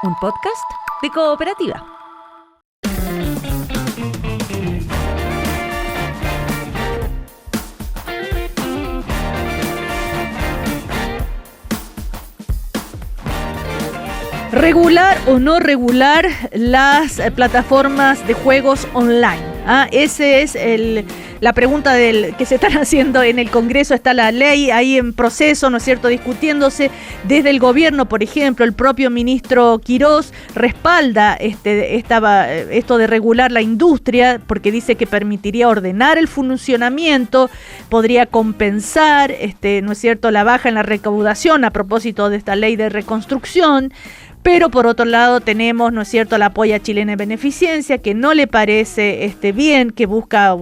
un podcast de Cooperativa. ¿Regular o no regular las plataformas de juegos online? Esa es la pregunta que se están haciendo en el Congreso. Está la ley ahí en proceso, ¿no es cierto?, discutiéndose desde el gobierno. Por ejemplo, el propio ministro Quirós respalda esto de regular la industria porque dice que permitiría ordenar el funcionamiento, podría compensar, ¿no es cierto?, la baja en la recaudación a propósito de esta ley de reconstrucción. Pero por otro lado tenemos, ¿no es cierto?, la Polla Chilena de Beneficencia, que no le parece bien, que busca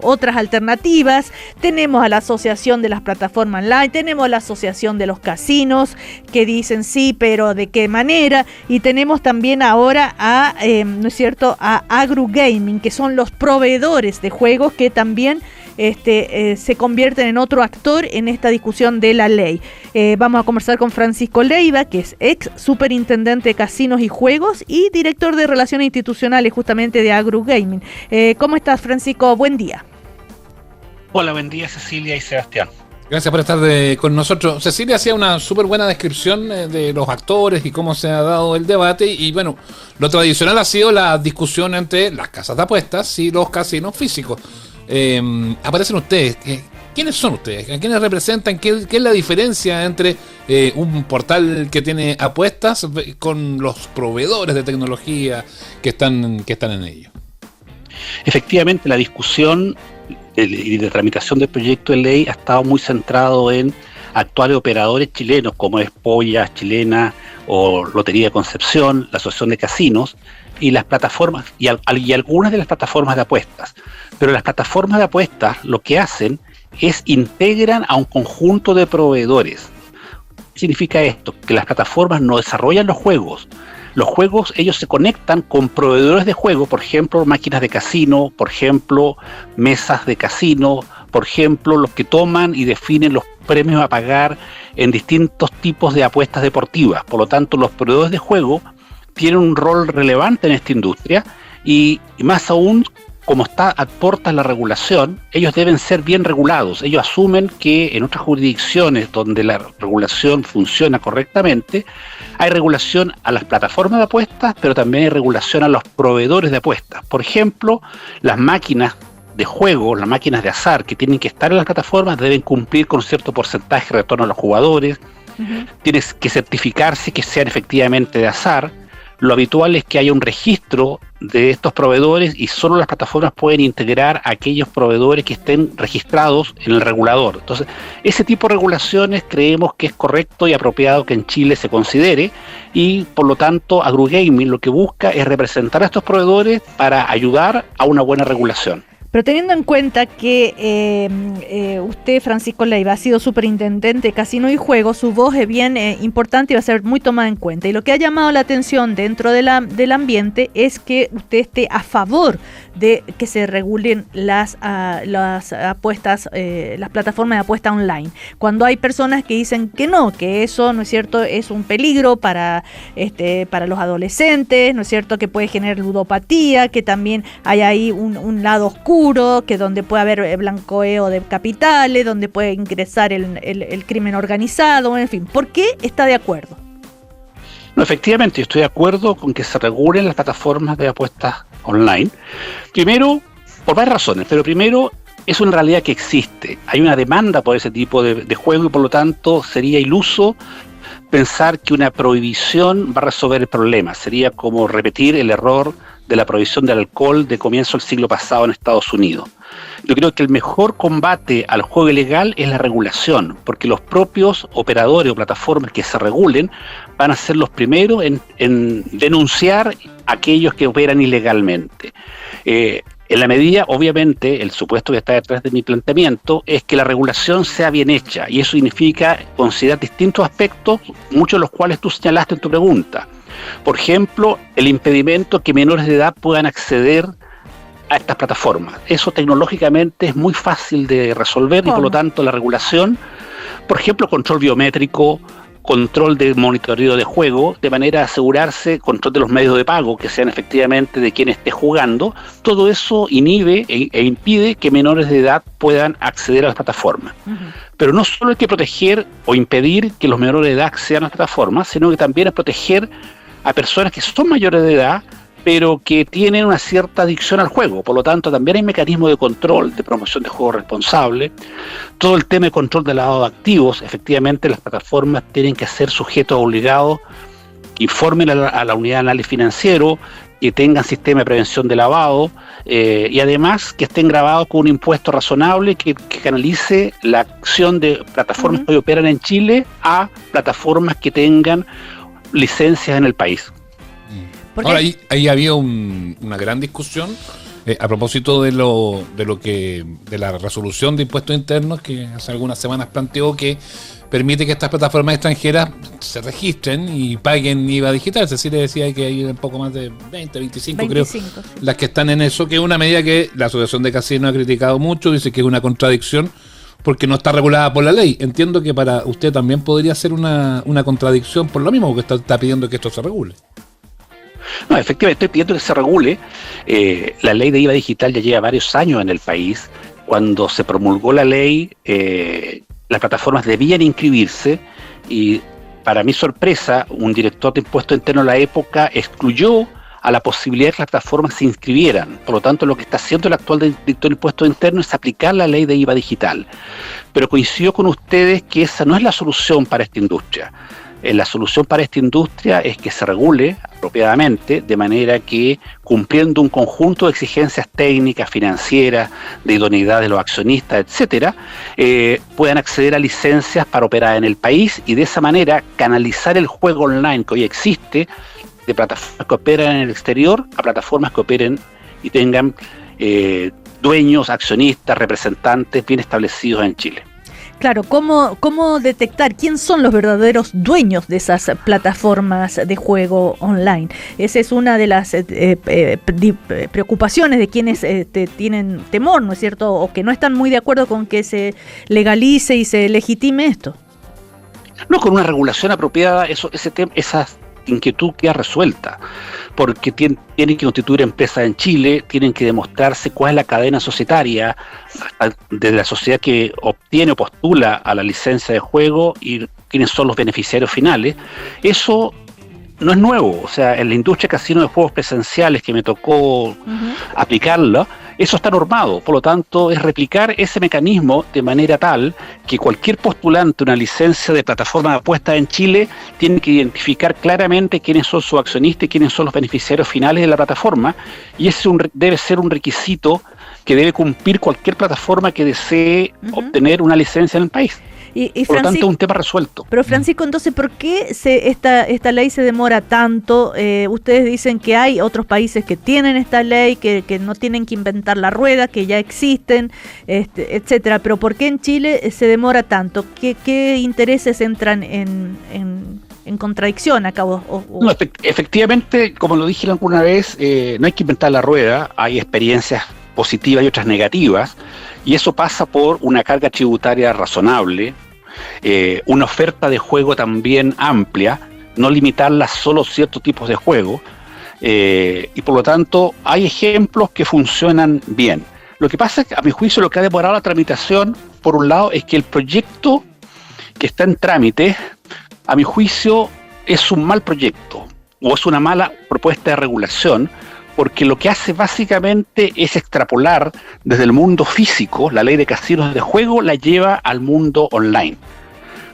otras alternativas. Tenemos a la Asociación de las Plataformas Online, tenemos a la Asociación de los Casinos, que dicen sí, pero ¿de qué manera? Y tenemos también ahora ¿no es cierto?, a Agrugaming, que son los proveedores de juegos que también se convierten en otro actor en esta discusión de la ley. Vamos a conversar con Francisco Leiva, que es ex superintendente de casinos y juegos y director de relaciones institucionales justamente de Agrugaming. ¿Cómo estás, Francisco? Buen día. Hola, buen día, Cecilia y Sebastián. Gracias por estar con nosotros. Cecilia hacía una súper buena descripción de los actores y cómo se ha dado el debate. Y bueno, lo tradicional ha sido la discusión entre las casas de apuestas y los casinos físicos. Aparecen ustedes. ¿Quiénes son ustedes? ¿A quiénes representan? ¿Qué es la diferencia entre un portal que tiene apuestas con los proveedores de tecnología que están en ello? Efectivamente, la discusión y de tramitación del proyecto de ley ha estado muy centrado en actuales operadores chilenos, como es Polla Chilena o Lotería de Concepción, la Asociación de Casinos, y las plataformas, y algunas de las plataformas de apuestas. Pero las plataformas de apuestas lo que hacen es integran a un conjunto de proveedores. ¿Qué significa esto? Que las plataformas no desarrollan los juegos. Los juegos, ellos se conectan con proveedores de juego, por ejemplo, máquinas de casino, por ejemplo, mesas de casino, por ejemplo, los que toman y definen los premios a pagar en distintos tipos de apuestas deportivas. Por lo tanto, los proveedores de juego tienen un rol relevante en esta industria y más aún, como aporta la regulación, ellos deben ser bien regulados. Ellos asumen que en otras jurisdicciones donde la regulación funciona correctamente, hay regulación a las plataformas de apuestas, pero también hay regulación a los proveedores de apuestas. Por ejemplo, las máquinas de juego, las máquinas de azar que tienen que estar en las plataformas deben cumplir con cierto porcentaje de retorno a los jugadores. Tienen que certificarse que sean efectivamente de azar. Lo habitual es que haya un registro de estos proveedores y solo las plataformas pueden integrar a aquellos proveedores que estén registrados en el regulador. Entonces, ese tipo de regulaciones creemos que es correcto y apropiado que en Chile se considere y, por lo tanto, Agrugaming lo que busca es representar a estos proveedores para ayudar a una buena regulación. Pero teniendo en cuenta que usted, Francisco Leiva, ha sido superintendente de casino y juegos, su voz es bien importante y va a ser muy tomada en cuenta. Y lo que ha llamado la atención dentro del ambiente es que usted esté a favor de que se regulen las apuestas, las plataformas de apuesta online. Cuando hay personas que dicen que eso, ¿no es cierto?, es un peligro para los adolescentes, ¿no es cierto?, que puede generar ludopatía, que también hay ahí un lado oscuro, que donde puede haber blanqueo de capitales, donde puede ingresar el crimen organizado, en fin. ¿Por qué está de acuerdo? No, efectivamente, yo estoy de acuerdo con que se regulen las plataformas de apuestas online. Primero, por varias razones, pero primero, es una realidad que existe. Hay una demanda por ese tipo de juego y por lo tanto sería iluso pensar que una prohibición va a resolver el problema. Sería como repetir el error de la prohibición del alcohol de comienzo del siglo pasado en Estados Unidos. Yo creo que el mejor combate al juego ilegal es la regulación, porque los propios operadores o plataformas que se regulen van a ser los primeros en denunciar a aquellos que operan ilegalmente. En la medida, obviamente, el supuesto que está detrás de mi planteamiento es que la regulación sea bien hecha, y eso significa considerar distintos aspectos, muchos de los cuales tú señalaste en tu pregunta. Por ejemplo, el impedimento que menores de edad puedan acceder a estas plataformas. Eso tecnológicamente es muy fácil de resolver y por lo tanto la regulación, por ejemplo, control biométrico, control de monitoreo de juego, de manera a asegurarse control de los medios de pago, que sean efectivamente de quien esté jugando. Todo eso inhibe e impide que menores de edad puedan acceder a las plataformas. Pero no solo hay que proteger o impedir que los menores de edad accedan a las plataformas, sino que también es proteger a personas que son mayores de edad, pero que tienen una cierta adicción al juego. Por lo tanto, también hay mecanismos de control, de promoción de juego responsable. Todo el tema de control de lavado de activos. Efectivamente, las plataformas tienen que ser sujetos obligados que informen a la unidad de análisis financiero, que tengan sistema de prevención de lavado, y además que estén grabados con un impuesto razonable que canalice la acción de plataformas que hoy operan en Chile a plataformas que tengan licencias en el país. Ahora, ahí había una gran discusión a propósito de la resolución de impuestos internos que hace algunas semanas planteó que permite que estas plataformas extranjeras se registren y paguen IVA digital. Cecilia decía que hay un poco más de 25 creo, sí, las que están en eso, que es una medida que la Asociación de Casinos ha criticado mucho, dice que es una contradicción porque no está regulada por la ley. Entiendo que para usted también podría ser una contradicción por lo mismo, porque está pidiendo que esto se regule. No, efectivamente, estoy pidiendo que se regule. La ley de IVA digital ya lleva varios años en el país. Cuando se promulgó la ley, las plataformas debían inscribirse y, para mi sorpresa, un director de impuestos internos en la época excluyó a la posibilidad de que las plataformas se inscribieran. Por lo tanto, lo que está haciendo el actual director de impuestos internos es aplicar la ley de IVA digital. Pero coincido con ustedes que esa no es la solución para esta industria. La solución para esta industria es que se regule apropiadamente, de manera que, cumpliendo un conjunto de exigencias técnicas, financieras, de idoneidad de los accionistas, etcétera, puedan acceder a licencias para operar en el país y de esa manera canalizar el juego online que hoy existe de plataformas que operan en el exterior a plataformas que operen y tengan dueños, accionistas, representantes bien establecidos en Chile. Claro, ¿cómo detectar quién son los verdaderos dueños de esas plataformas de juego online? Esa es una de las preocupaciones de quienes tienen temor, ¿no es cierto? O que no están muy de acuerdo con que se legalice y se legitime esto. No, con una regulación apropiada, esa inquietud queda resuelta, porque tienen que constituir empresas en Chile, tienen que demostrarse cuál es la cadena societaria de la sociedad que obtiene o postula a la licencia de juego y quiénes son los beneficiarios finales. Eso no es nuevo, o sea, en la industria casino de juegos presenciales que me tocó aplicarla, eso está normado. Por lo tanto, es replicar ese mecanismo de manera tal que cualquier postulante a una licencia de plataforma de apuestas en Chile tiene que identificar claramente quiénes son sus accionistas y quiénes son los beneficiarios finales de la plataforma, y ese debe ser un requisito que debe cumplir cualquier plataforma que desee obtener una licencia en el país. Por lo tanto, un tema resuelto. Pero Francisco, entonces, ¿por qué esta ley se demora tanto? Ustedes dicen que hay otros países que tienen esta ley, que no tienen que inventar la rueda, que ya existen, etcétera. Pero ¿por qué en Chile se demora tanto? ¿Qué intereses entran en contradicción acá? No, efectivamente, como lo dije alguna vez, no hay que inventar la rueda. Hay experiencias positivas y otras negativas, y eso pasa por una carga tributaria razonable, una oferta de juego también amplia, no limitarla solo a ciertos tipos de juego, y por lo tanto hay ejemplos que funcionan bien. Lo que pasa es que, a mi juicio, lo que ha demorado la tramitación, por un lado, es que el proyecto que está en trámite, a mi juicio, es un mal proyecto o es una mala propuesta de regulación, porque lo que hace básicamente es extrapolar desde el mundo físico, la ley de casinos de juego la lleva al mundo online,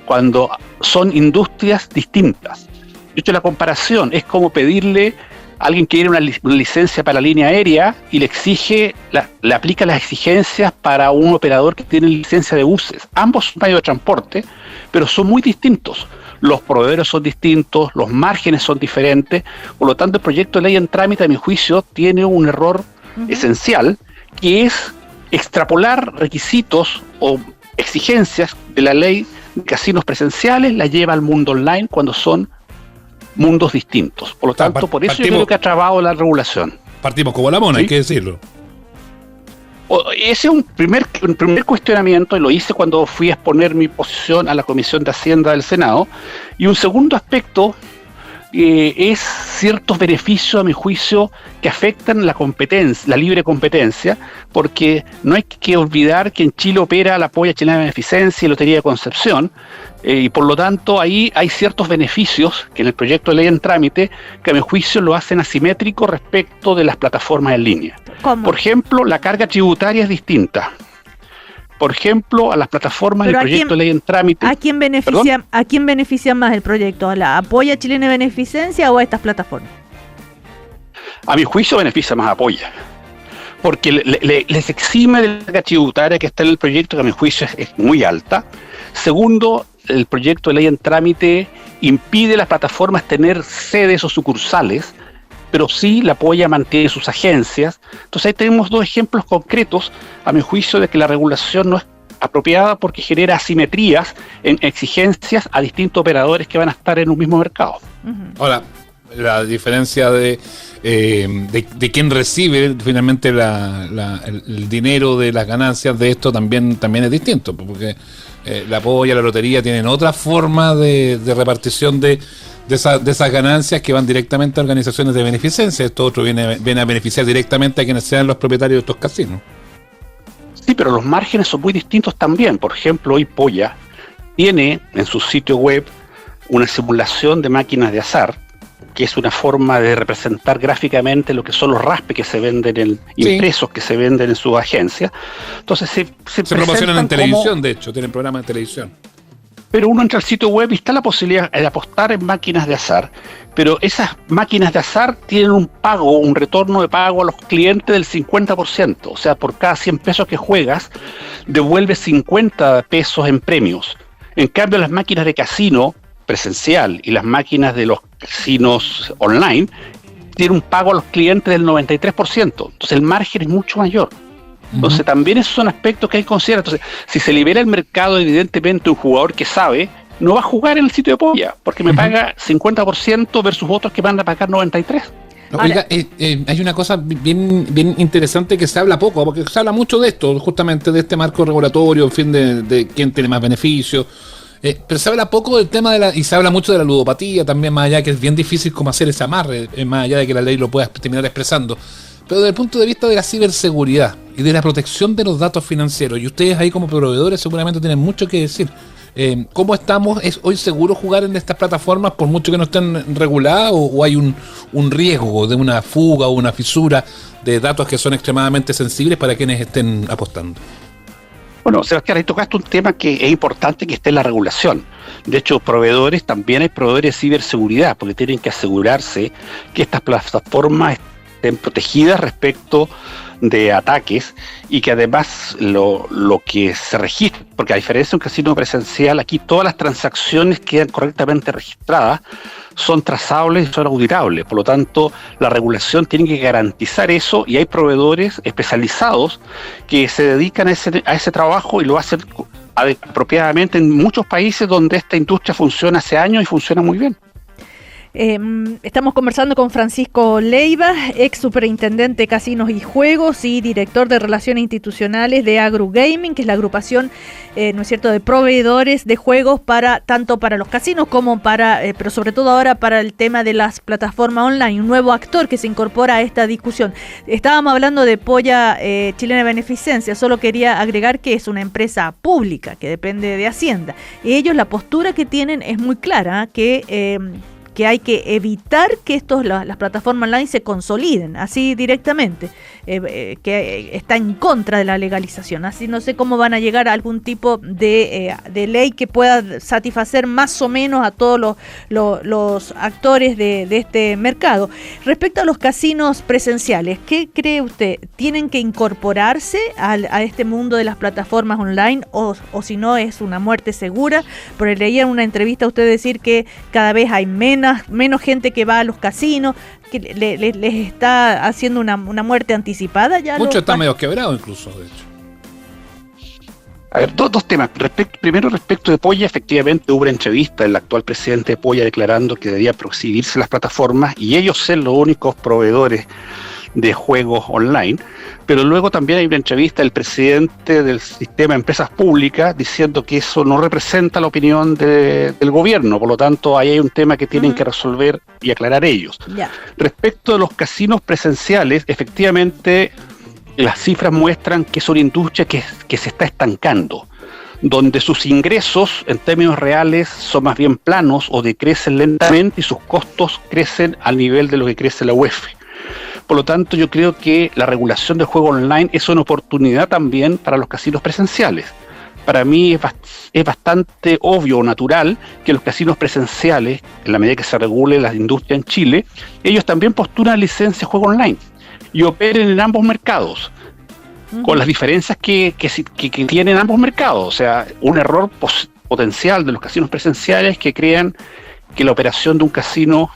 cuando son industrias distintas. De hecho, la comparación es como pedirle a alguien que quiere una licencia para la línea aérea y le aplica las exigencias para un operador que tiene licencia de buses. Ambos son medios de transporte, pero son muy distintos. Los proveedores son distintos, los márgenes son diferentes, por lo tanto el proyecto de ley en trámite, a mi juicio, tiene un error esencial, que es extrapolar requisitos o exigencias de la ley de casinos presenciales, la lleva al mundo online cuando son mundos distintos. Por lo tanto, por eso yo creo que ha trabado la regulación. Partimos como la mona, ¿sí? Hay que decirlo. Ese es un primer cuestionamiento, y lo hice cuando fui a exponer mi posición a la Comisión de Hacienda del Senado. Y un segundo aspecto es ciertos beneficios, a mi juicio, que afectan la competencia, la libre competencia, porque no hay que olvidar que en Chile opera la Polla Chilena de Beneficencia y Lotería de Concepción, y por lo tanto ahí hay ciertos beneficios que en el proyecto de ley en trámite que a mi juicio lo hacen asimétrico respecto de las plataformas en línea. ¿Cómo? Por ejemplo, la carga tributaria es distinta. Por ejemplo, a las plataformas del proyecto de ley en trámite. ¿A quién beneficia más el proyecto? ¿A la Polla Chilena de Beneficencia o a estas plataformas? A mi juicio beneficia más a Polla, porque les exime de la carga tributaria que está en el proyecto, que a mi juicio es muy alta. Segundo, el proyecto de ley en trámite impide a las plataformas tener sedes o sucursales, pero sí la Polla mantiene sus agencias. Entonces ahí tenemos dos ejemplos concretos, a mi juicio, de que la regulación no es apropiada porque genera asimetrías en exigencias a distintos operadores que van a estar en un mismo mercado. Ahora, la diferencia de quién recibe finalmente el dinero de las ganancias de esto también es distinto, porque la Polla, la lotería tienen otra forma de repartición de esas ganancias que van directamente a organizaciones de beneficencia. Esto otro viene a beneficiar directamente a quienes sean los propietarios de estos casinos. Sí, pero los márgenes son muy distintos también. Por ejemplo, hoy Polla tiene en su sitio web una simulación de máquinas de azar, que es una forma de representar gráficamente lo que son los raspes que se venden impresos que se venden en sus agencias. Entonces se promocionan en televisión, de hecho, tienen programas de televisión. Pero uno entra al sitio web y está la posibilidad de apostar en máquinas de azar, pero esas máquinas de azar tienen un retorno de pago a los clientes del 50%, o sea, por cada 100 pesos que juegas, devuelves 50 pesos en premios. En cambio, las máquinas de casino presencial y las máquinas de los casinos online tienen un pago a los clientes del 93%, entonces el margen es mucho mayor. Entonces también esos son aspectos que hay que considerar. Entonces, si se libera el mercado, evidentemente un jugador que sabe no va a jugar en el sitio de Polla, porque me paga 50% versus otros que van a pagar 93%. No, oiga, hay una cosa bien interesante que se habla poco, porque se habla mucho de esto, justamente de este marco regulatorio, en fin, de quién tiene más beneficios. Pero se habla poco del tema y se habla mucho de la ludopatía también, más allá que es bien difícil como hacer ese amarre, más allá de que la ley lo pueda terminar expresando. Pero desde el punto de vista de la ciberseguridad y de la protección de los datos financieros, y ustedes ahí como proveedores seguramente tienen mucho que decir. ¿Cómo estamos? ¿Es hoy seguro jugar en estas plataformas por mucho que no estén reguladas, o hay un riesgo de una fuga o una fisura de datos que son extremadamente sensibles para quienes estén apostando? Bueno, Sebastián, ahí tocaste un tema que es importante que esté en la regulación. De hecho, también hay proveedores de ciberseguridad, porque tienen que asegurarse que estas plataformas estén protegidas respecto de ataques y que además lo que se registra, porque a diferencia de un casino presencial, aquí todas las transacciones quedan correctamente registradas, son trazables y son auditables. Por lo tanto, la regulación tiene que garantizar eso, y hay proveedores especializados que se dedican a ese trabajo y lo hacen apropiadamente en muchos países donde esta industria funciona hace años y funciona muy bien. Estamos conversando con Francisco Leiva, ex superintendente de Casinos y Juegos y director de Relaciones Institucionales de AgruGaming, que es la agrupación, ¿no es cierto?, de proveedores de juegos tanto para los casinos como pero sobre todo ahora para el tema de las plataformas online, un nuevo actor que se incorpora a esta discusión. Estábamos hablando de Polla Chilena de Beneficencia, solo quería agregar que es una empresa pública que depende de Hacienda. Y ellos, la postura que tienen es muy clara, que hay que evitar que las plataformas online se consoliden así directamente, que está en contra de la legalización. Así no sé cómo van a llegar a algún tipo de ley que pueda satisfacer más o menos a todos los actores de este mercado. Respecto a los casinos presenciales, ¿qué cree usted? ¿Tienen que incorporarse a este mundo de las plataformas online o si no es una muerte segura? Porque leía en una entrevista a usted decir que cada vez hay menos gente que va a los casinos, que les está haciendo una muerte anticipada. Muchos están medio quebrados incluso, de hecho. A ver, dos temas. Primero, respecto de Polla, efectivamente hubo una entrevista del actual presidente de Polla declarando que debía prohibirse las plataformas y ellos ser los únicos proveedores de juegos online, pero luego también hay una entrevista del presidente del sistema de empresas públicas diciendo que eso no representa la opinión del gobierno, por lo tanto ahí hay un tema que tienen que resolver y aclarar ellos. Respecto de los casinos presenciales, efectivamente las cifras muestran que es una industria que se está estancando, donde sus ingresos en términos reales son más bien planos o decrecen lentamente y sus costos crecen al nivel de lo que crece la UEF. Por lo tanto, yo creo que la regulación del juego online es una oportunidad también para los casinos presenciales. Para mí es bastante obvio o natural que los casinos presenciales, en la medida que se regule la industria en Chile, ellos también postulan licencia de juego online y operen en ambos mercados, con las diferencias que tienen ambos mercados. O sea, un error potencial de los casinos presenciales que crean que la operación de un casino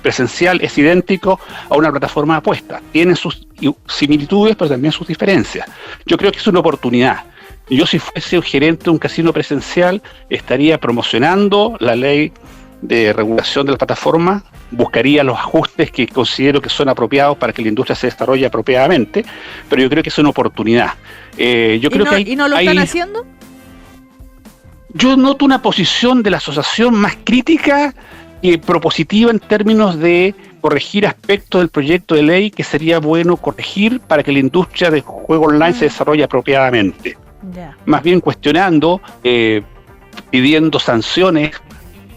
presencial es idéntico a una plataforma de apuestas. Tienen sus similitudes, pero también sus diferencias. Yo creo que es una oportunidad. Yo, si fuese un gerente de un casino presencial, estaría promocionando la ley de regulación de la plataforma, buscaría los ajustes que considero que son apropiados para que la industria se desarrolle apropiadamente, pero yo creo que es una oportunidad. ¿Y no lo están haciendo? Yo noto una posición de la asociación más crítica y propositiva en términos de corregir aspectos del proyecto de ley que sería bueno corregir para que la industria de juego online se desarrolle apropiadamente. Más bien cuestionando, pidiendo sanciones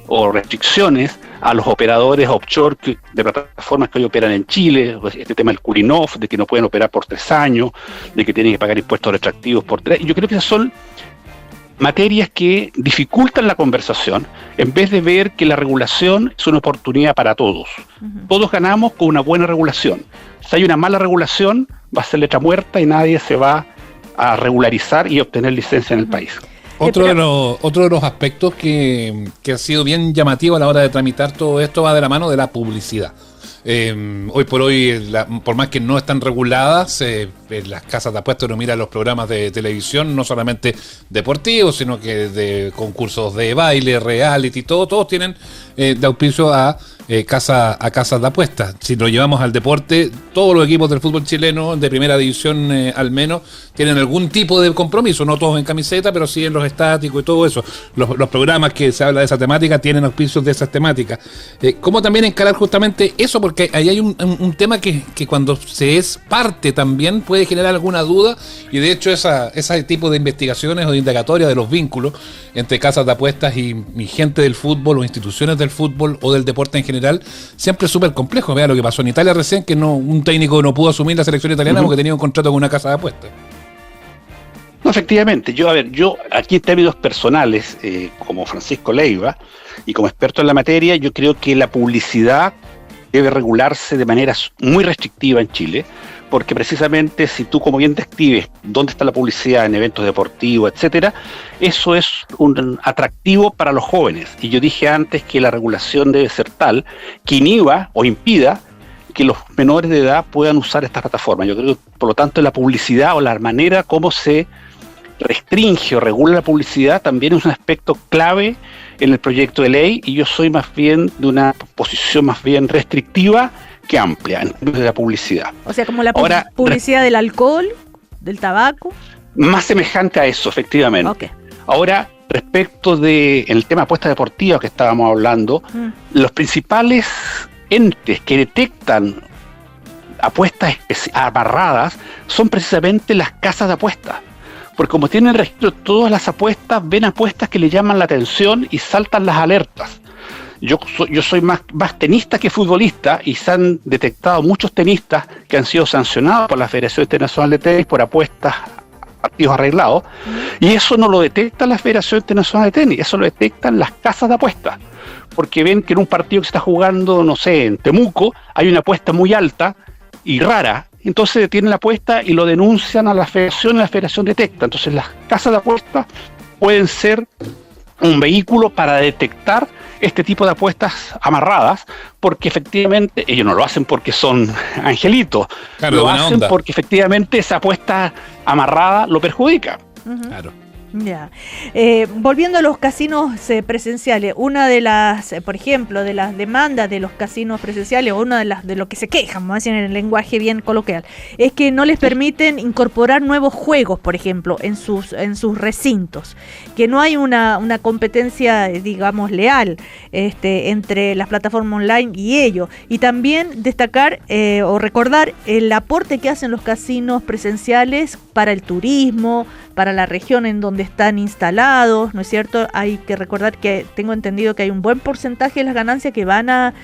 o restricciones a los operadores offshore de plataformas que hoy operan en Chile, este tema del cooling off, de que no pueden operar por 3 años, de que tienen que pagar impuestos retroactivos por 3. Yo creo que esas son materias que dificultan la conversación, en vez de ver que la regulación es una oportunidad para todos. Todos ganamos con una buena regulación. Si hay una mala regulación, va a ser letra muerta y nadie se va a regularizar y obtener licencia en el país. Otro de los aspectos que ha sido bien llamativo a la hora de tramitar todo esto va de la mano de la publicidad. Hoy por hoy, por más que no están reguladas, las casas de apuestas, uno mira los programas de televisión, no solamente deportivos, sino que de concursos de baile, reality, todos tienen de auspicio a casas de apuestas. Si lo llevamos al deporte, todos los equipos del fútbol chileno, de primera división al menos, tienen algún tipo de compromiso, no todos en camiseta, pero sí en los estáticos y todo eso. Los programas que se habla de esa temática tienen auspicios de esas temáticas. ¿Cómo también encarar justamente eso? Porque ahí hay un tema que cuando se es parte también puede generar alguna duda, y de hecho ese tipo de investigaciones o de indagatorias de los vínculos entre casas de apuestas y gente del fútbol o instituciones del fútbol o del deporte en general, siempre es súper complejo. Vea lo que pasó en Italia recién, que un técnico no pudo asumir la selección italiana porque tenía un contrato con una casa de apuestas. No, efectivamente, yo aquí en términos personales, como Francisco Leiva y como experto en la materia, yo creo que la publicidad debe regularse de manera muy restrictiva en Chile, porque precisamente si tú, como bien describes, dónde está la publicidad en eventos deportivos, etcétera, eso es un atractivo para los jóvenes. Y yo dije antes que la regulación debe ser tal que inhiba o impida que los menores de edad puedan usar estas plataformas. Yo creo que, por lo tanto, la publicidad o la manera como se restringe o regula la publicidad también es un aspecto clave en el proyecto de ley, y yo soy más bien de una posición más bien restrictiva que amplia en términos de la publicidad. O sea, como la publicidad del alcohol, del tabaco. Más semejante a eso, efectivamente. Okay. Ahora, respecto del tema de apuestas deportivas que estábamos hablando, los principales entes que detectan apuestas amarradas son precisamente las casas de apuestas. Porque como tienen registro de todas las apuestas, ven apuestas que le llaman la atención y saltan las alertas. Yo soy más tenista que futbolista, y se han detectado muchos tenistas que han sido sancionados por la Federación Internacional de Tenis por apuestas, partidos arreglados, y eso no lo detecta la Federación Internacional de Tenis, eso lo detectan las casas de apuestas, porque ven que en un partido que se está jugando, no sé, en Temuco, hay una apuesta muy alta y rara. Entonces detienen la apuesta y lo denuncian a la Federación, y la Federación detecta. Entonces las casas de apuestas pueden ser un vehículo para detectar este tipo de apuestas amarradas, porque efectivamente ellos no lo hacen porque son angelitos, claro, lo hacen porque efectivamente esa apuesta amarrada lo perjudica. Claro. Ya. Volviendo a los casinos presenciales, una de las, por ejemplo, de las demandas de los casinos presenciales, o una de lo que se quejan, vamos a decir en el lenguaje bien coloquial, es que no les permiten incorporar nuevos juegos, por ejemplo, en sus recintos, que no hay una competencia, digamos, leal entre las plataformas online y ellos. Y también destacar o recordar el aporte que hacen los casinos presenciales para el turismo, para la región en donde están instalados, ¿no es cierto? Hay que recordar que tengo entendido que hay un buen porcentaje de las ganancias que van a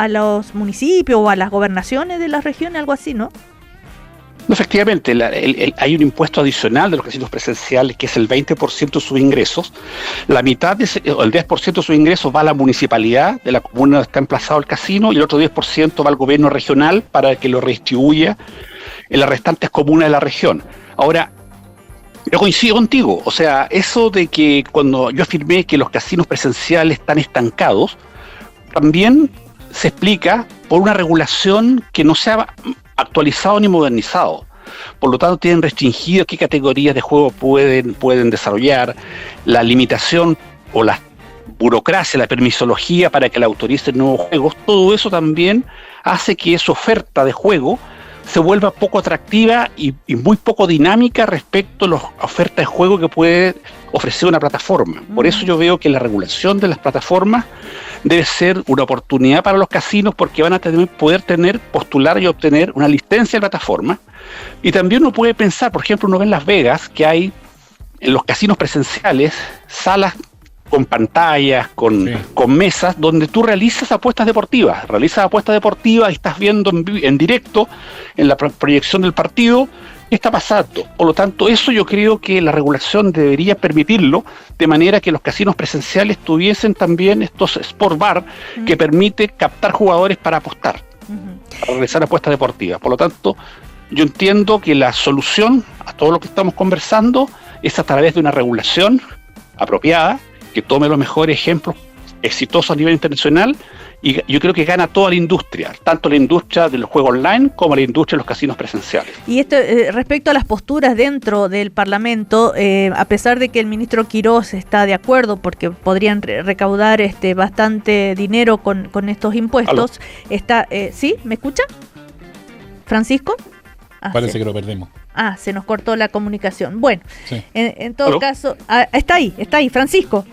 los municipios o a las gobernaciones de las regiones, algo así, ¿no? No, efectivamente, hay un impuesto adicional de los casinos presenciales que es el 20% de sus ingresos. La mitad, el 10% de sus ingresos va a la municipalidad de la comuna donde está emplazado el casino y el otro 10% va al gobierno regional para que lo redistribuya en las restantes comunas de la región. Ahora, yo coincido contigo, o sea, eso de que cuando yo afirmé que los casinos presenciales están estancados, también se explica por una regulación que no se ha actualizado ni modernizado. Por lo tanto, tienen restringido qué categorías de juego pueden desarrollar, la limitación o la burocracia, la permisología para que le autoricen nuevos juegos. Todo eso también hace que su oferta de juego se vuelva poco atractiva y muy poco dinámica respecto a las ofertas de juego que puede ofrecer una plataforma. Por eso yo veo que la regulación de las plataformas debe ser una oportunidad para los casinos, porque van a poder postular y obtener una licencia de plataforma. Y también uno puede pensar, por ejemplo, uno ve en Las Vegas que hay en los casinos presenciales salas con pantallas, con mesas, donde tú realizas apuestas deportivas. Y estás viendo en directo, en la proyección del partido, qué está pasando. Por lo tanto, eso yo creo que la regulación debería permitirlo, de manera que los casinos presenciales tuviesen también estos sport bar que permite captar jugadores para apostar, para realizar apuestas deportivas. Por lo tanto, yo entiendo que la solución a todo lo que estamos conversando es a través de una regulación apropiada, que tome los mejores ejemplos exitosos a nivel internacional, y yo creo que gana toda la industria, tanto la industria del juego online como la industria de los casinos presenciales. Y esto respecto a las posturas dentro del Parlamento, a pesar de que el ministro Quirós está de acuerdo porque podrían recaudar bastante dinero con estos impuestos, ¿sí? ¿Me escucha? ¿Francisco? Parece que lo perdemos. Se nos cortó la comunicación. Bueno, sí. En todo caso, está ahí, Francisco.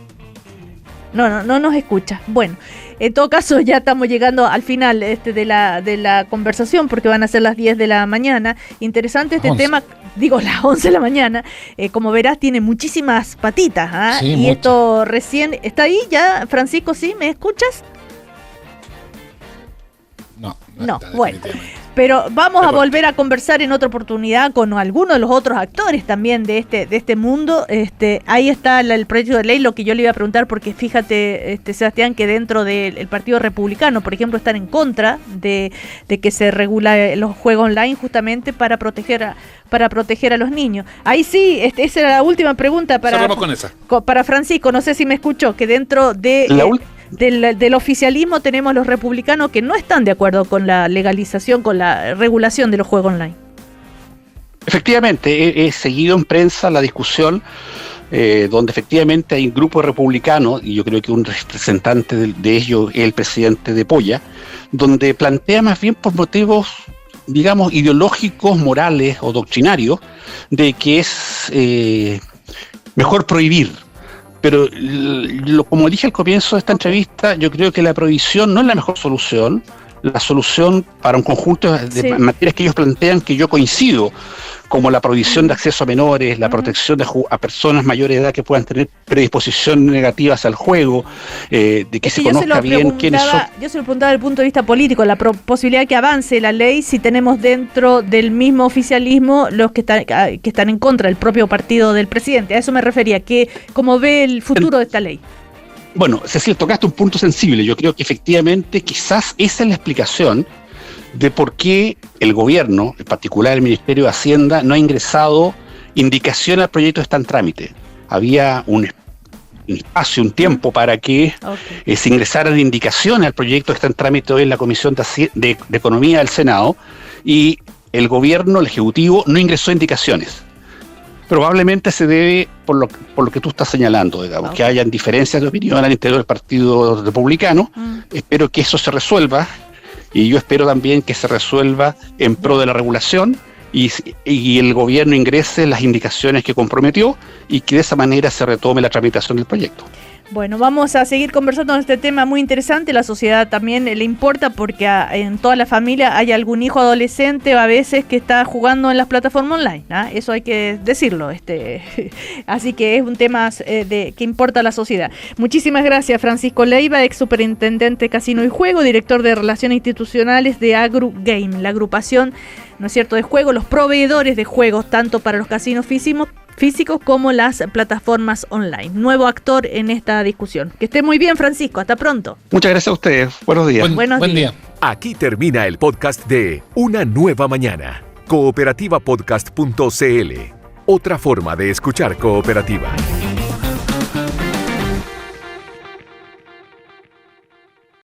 No nos escucha. Bueno, en todo caso ya estamos llegando al final de la conversación, porque van a ser las 10 de la mañana. Interesante este 11. Tema, digo las 11 de la mañana. Como verás, tiene muchísimas patitas. Sí, y mucho. Esto recién está ahí ya, Francisco, ¿sí? ¿Me escuchas? No, bueno. Pero vamos a volver a conversar en otra oportunidad con algunos de los otros actores también de este mundo. Ahí está el proyecto de ley, lo que yo le iba a preguntar, porque fíjate, Sebastián, que dentro del Partido Republicano, por ejemplo, están en contra de que se regula los juegos online justamente para proteger a los niños. Ahí sí, esa era la última pregunta para Francisco. No sé si me escuchó, que dentro del oficialismo tenemos los republicanos que no están de acuerdo con la legalización, con la regulación de los juegos online. Efectivamente, he seguido en prensa la discusión donde efectivamente hay un grupo republicano, y yo creo que un representante de ellos es el presidente de Polla, donde plantea más bien por motivos, digamos, ideológicos, morales o doctrinarios, de que es mejor prohibir. Pero como dije al comienzo de esta entrevista, yo creo que la prohibición no es la mejor solución. La solución para un conjunto de materias que ellos plantean, que yo coincido, como la prohibición de acceso a menores, la protección a personas mayores de edad que puedan tener predisposición negativa hacia el juego, de que se conozca bien quiénes son. Yo se lo preguntaba desde el punto de vista político, la posibilidad de que avance la ley si tenemos dentro del mismo oficialismo los que están en contra del propio partido del presidente. A eso me refería, que cómo ve el futuro de esta ley. Bueno, Cecilia, tocaste un punto sensible. Yo creo que efectivamente quizás esa es la explicación de por qué el gobierno, en particular el Ministerio de Hacienda, no ha ingresado indicación al proyecto que está en trámite. Había un espacio, un tiempo para que se ingresaran indicaciones al proyecto que está en trámite hoy en la Comisión de Economía del Senado, y el gobierno, el Ejecutivo, no ingresó indicaciones. Probablemente se debe por lo que tú estás señalando, digamos, que hayan diferencias de opinión al interior del Partido Republicano. Espero que eso se resuelva, y yo espero también que se resuelva en pro de la regulación y el gobierno ingrese las indicaciones que comprometió y que de esa manera se retome la tramitación del proyecto. Bueno, vamos a seguir conversando en este tema muy interesante. La sociedad también le importa porque en toda la familia hay algún hijo adolescente a veces que está jugando en las plataformas online, ¿no? Eso hay que decirlo. Así que es un tema que importa a la sociedad. Muchísimas gracias, Francisco Leiva, ex superintendente Casino y Juego, director de Relaciones Institucionales de Agru Game, la agrupación, ¿no es cierto?, de juego, los proveedores de juegos, tanto para los casinos físicos como las plataformas online. Nuevo actor en esta discusión. Que esté muy bien, Francisco. Hasta pronto. Muchas gracias a ustedes. Buenos días. Buen día. Aquí termina el podcast de Una Nueva Mañana. Cooperativapodcast.cl. Otra forma de escuchar Cooperativa.